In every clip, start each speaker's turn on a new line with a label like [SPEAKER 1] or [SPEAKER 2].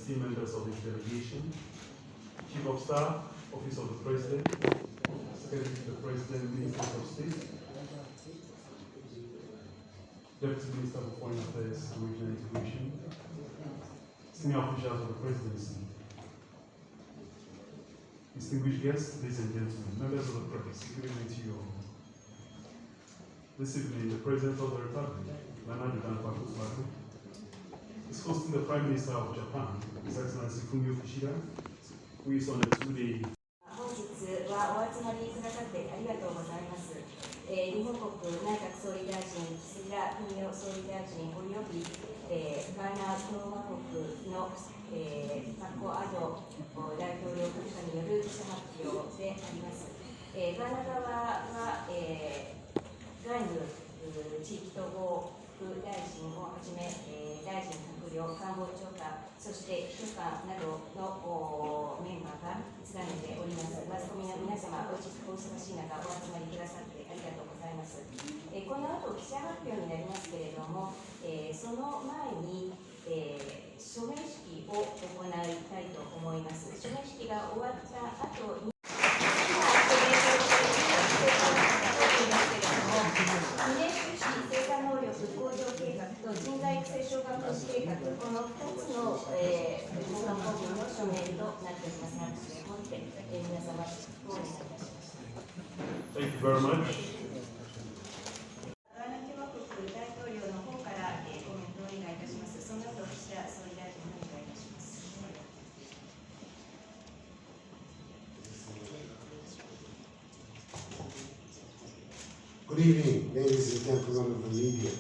[SPEAKER 1] esteemed members of this delegation, Chief of Staff, Office of the President, Secretary to the President, Ministers of State, Deputy Minister for Foreign Affairs and Regional Integration, senior officials of the Presidency, distinguished guests, ladies and gentlemen, members of the press, good evening to you all. This evening, the President of the Republic, President Akufo-Addo, is hosting the Prime Minister of Japan, His Excellency Fumio Kishida, who is on a two-day.
[SPEAKER 2] 本日はお集まりくださってありがとうございます。日本国内閣総理大臣、岸田文雄総理大臣および、ガーナ共和国の、アクフォアド大統領閣下による記者発表であります。ガーナ側は、外務、地域統合副大臣をはじめ、大臣、閣僚、官房長官、そして秘書官などのメンバーが連ねております。マスコミの皆様、お忙しい中、お集まりくださってありがとうございます。この後、記者発表になりますけれども、その前に、署名式を行いたいと思います。署名式が終わった後に人材育成奨学金計画、この2つの本文の署名となっております。拍手を持って皆様ご挨拶いたします。
[SPEAKER 1] Thank you very much.
[SPEAKER 2] ガーナ共和国大統領の方からコメントをお願いいたします。その後、岸田総理大臣お願いいたします。
[SPEAKER 3] Good evening, ladies and gentlemen of the media.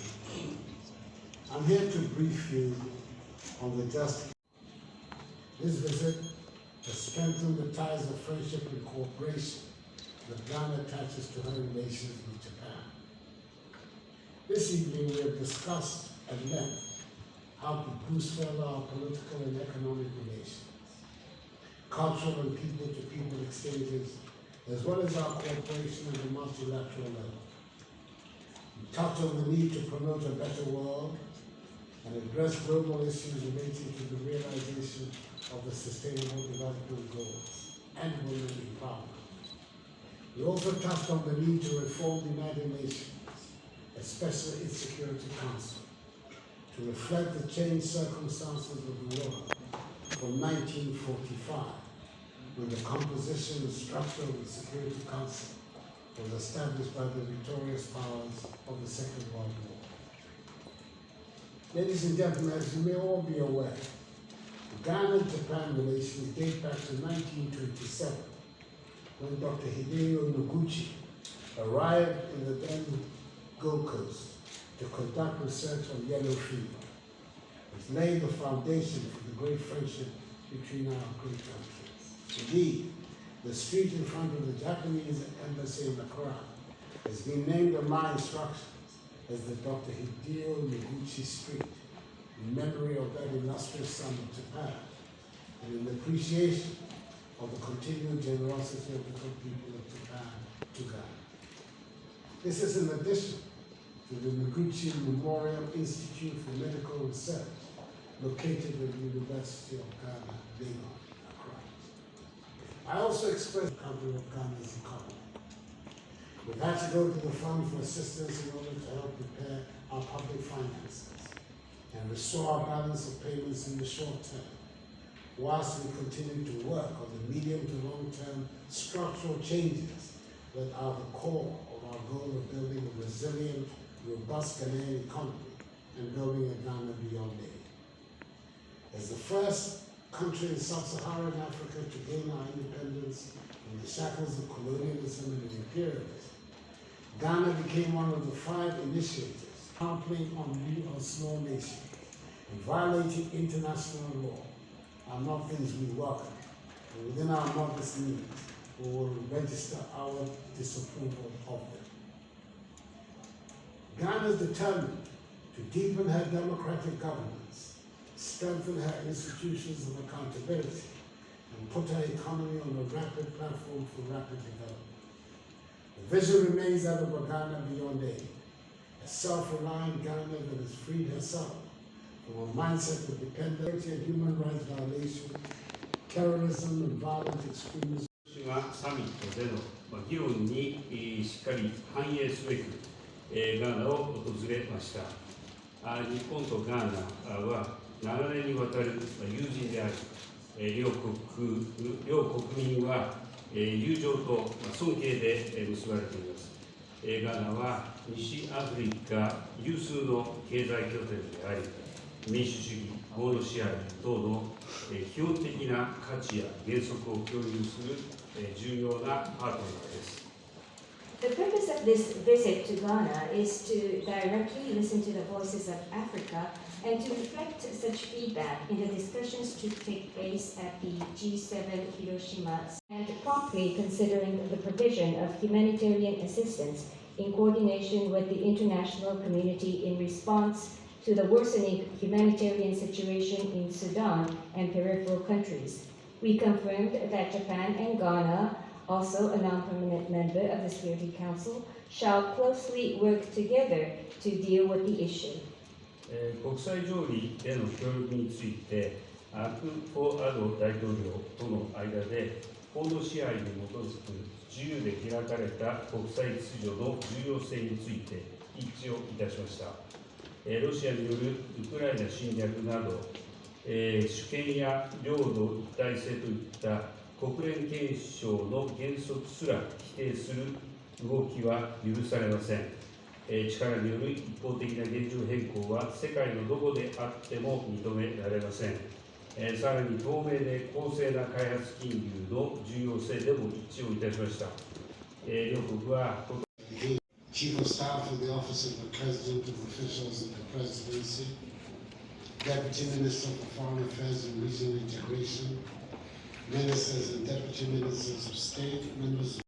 [SPEAKER 3] I'm here to brief you on the justice. This visit has strengthened the ties of friendship and cooperation that Ghana attaches to her relations with Japan. This evening we have discussed at length how to boost further our political and economic relations, cultural and people-to-people exchanges, as well as our cooperation at the multilateral level. We touch on the need to promote a better world and address global issues relating to the realization of the Sustainable Development Goals and women's empowerment. We also touched on the need to reform the United Nations, especially its Security Council, to reflect the changed circumstances of the world from 1945, when the composition and structure of the Security Council was established by the victorious powers of the Second World War. Ladies and gentlemen, as you may all be aware, Ghana-Japan relations date back to 1927, when Dr. Hideo Noguchi arrived in the then Gold Coast to conduct research on yellow fever, which laid the foundation for the great friendship between our great countries. Indeed, the street in front of the Japanese embassy in Accra has been named on my instructions as the Dr. Hideo Noguchi Street, in memory of that illustrious son of Japan, and in appreciation of the continued generosity of the good people of Japan to Ghana. This is in addition to the Noguchi Memorial Institute for Medical Research, located at the University of Ghana, Legon, Accra. I also express the recovery of Ghana's economy. We've had to go to the Fund for Assistance in order to help repair our public finances and restore our balance of payments in the short term, whilst we continue to work on the medium to long-term structural changes that are the core of our goal of building a resilient, robust Ghanaian economy and building a Ghana beyond aid. As the first country in sub-Saharan Africa to gain our independence from the shackles of colonialism and imperialism, Ghana became one of the 5 initiators trampling on we or small nation and violating international law are not things we welcome, and within our modest means, we will register our disapproval of them. Ghana is determined to deepen her democratic governance, strengthen her institutions of accountability, and put her economy on a rapid platform for rapid development. The vision remains that of a Ghana beyond aid, a self-reliant Ghana that has freed herself our mindset of dependence and human rights violations, terrorism and violent extremism.
[SPEAKER 4] サミットでの議論にしっかり反映すべくガーナを訪れました。日本とガーナは長年にわたる友人であり、両国民は友情と尊敬で結ばれています。ガーナは西アフリカ有数の経済拠点であり、民主主義、法の支配等の基本的な価値や原則を共有する重要なパートナーです。
[SPEAKER 2] The purpose of this visit to Ghana is to directly listen to the voices of Africa and to reflect such feedback in the discussions to take place at the G7 Hiroshima and promptly considering the provision of humanitarian assistance in coordination with the international community in response to the worsening humanitarian situation in Sudan and peripheral countries. We confirmed that Japan and Ghana, also a non-permanent member of the Security Council, shall closely work together to deal with the issue.
[SPEAKER 4] 国際条理での協力について、アクフォアド大統領との間で、法の支配に基づく自由で開かれた国際秩序の重要性について一致をいたしました。ロシアによるウクライナ侵略など、主権や領土一体性といった国連憲章の原則すら否定する動きは許されません。力による一方的な現状変更は世界のどこであっても認められません。さらに透明で公正な開発金融の重要性でも一致をいたしました。両国は
[SPEAKER 3] Chief of Staff of the Office of the President and officials of the Presidency, Deputy Minister for Foreign Affairs and Regional Integration, Ministers and Deputy Ministers of State, members